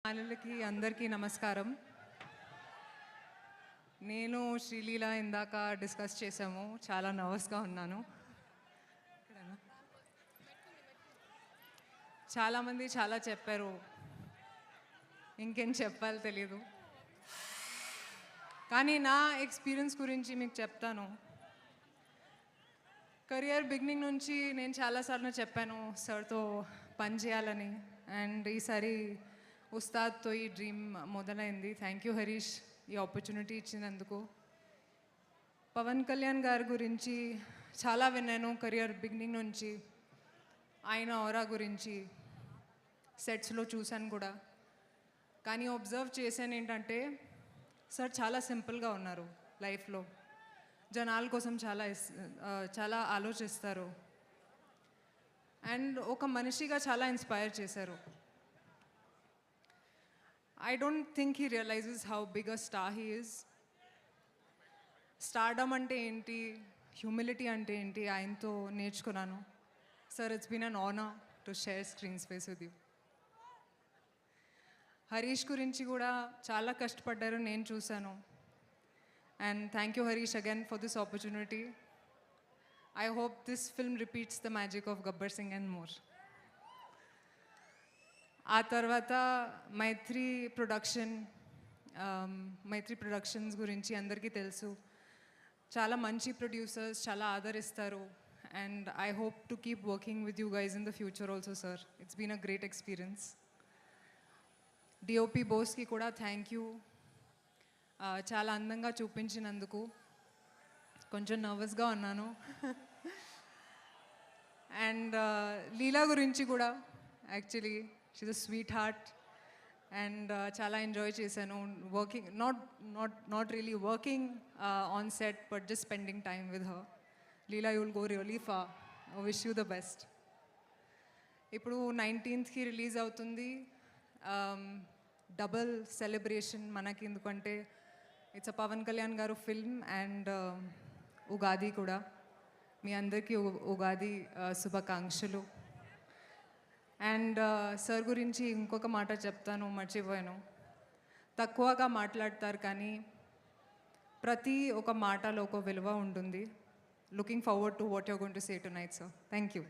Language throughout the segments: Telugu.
వాళ్ళకి అందరికీ నమస్కారం. నేను శ్రీలీల ఇందాక డిస్కస్ చేసాము. చాలా నర్వస్గా ఉన్నాను. చాలామంది చాలా చెప్పారు, ఇంకేం చెప్పాలో తెలీదు. కానీ నా ఎక్స్పీరియన్స్ గురించి మీకు చెప్తాను. కెరియర్ బిగినింగ్ నుంచి నేను చాలాసార్లు చెప్పాను సార్తో పని చేయాలని. అండ్ ఈసారి ఉస్తాద్తో ఈ డ్రీమ్ మొదలైంది. థ్యాంక్ యూ హరీష్, ఈ ఆపర్చునిటీ ఇచ్చినందుకు. పవన్ కళ్యాణ్ గారి గురించి చాలా విన్నాను కెరియర్ బిగినింగ్ నుంచి. ఆయన ఆరా గురించి సెట్స్లో చూశాను కూడా. కానీ అబ్జర్వ్ చేశాను ఏంటంటే సార్ చాలా సింపుల్గా ఉన్నారు లైఫ్లో. జనాల కోసం చాలా ఆలోచిస్తారు. అండ్ ఒక మనిషిగా చాలా ఇన్స్పైర్ చేశారు. I don't think he realizes how big a star he is. Stardom ante enti, humility ante enti ఆయనతో నేర్చుకున్నాను. Sir, it's been an honor to share screen space with you. Harish గురించి కూడా చాలా కష్టపడ్డారు, నేను చూశాను. And thank you Harish again for this opportunity. I hope this film repeats the magic of Gabbar Singh and more. ఆ తర్వాత మైత్రి ప్రొడక్షన్స్ గురించి అందరికీ తెలుసు. చాలా మంచి ప్రొడ్యూసర్స్, చాలా ఆదరిస్తారు. And I hope to keep working with you guys in the future also sir. It's been a great experience. DOP బోస్కి కూడా థ్యాంక్ యూ, చాలా అందంగా చూపించినందుకు. కొంచెం నర్వస్గా ఉన్నాను. అండ్ లీలా గురించి కూడా actually she's a sweetheart and చాలా ఎంజాయ్ చేశాను working, not really working on set but just spending time with her. Leela, you will go really far. I wish you the best. ఇప్పుడు 19th రిలీజ్ అవుతుంది. డబుల్ సెలబ్రేషన్ మనకి, ఎందుకంటే ఇట్స్ అ పవన్ కళ్యాణ్ గారు ఫిల్మ్ అండ్ ఉగాది కూడా. మీ అందరికీ ఉగాది శుభాకాంక్షలు. అండ్ సార్ గురించి ఇంకొక మాట చెప్తాను, మర్చిపోయాను. తక్కువగా మాట్లాడతారు కానీ ప్రతి ఒక మాటలో ఒక విలువ ఉంటుంది. Looking forward to what you're going to say tonight sir. Thank you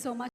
so much.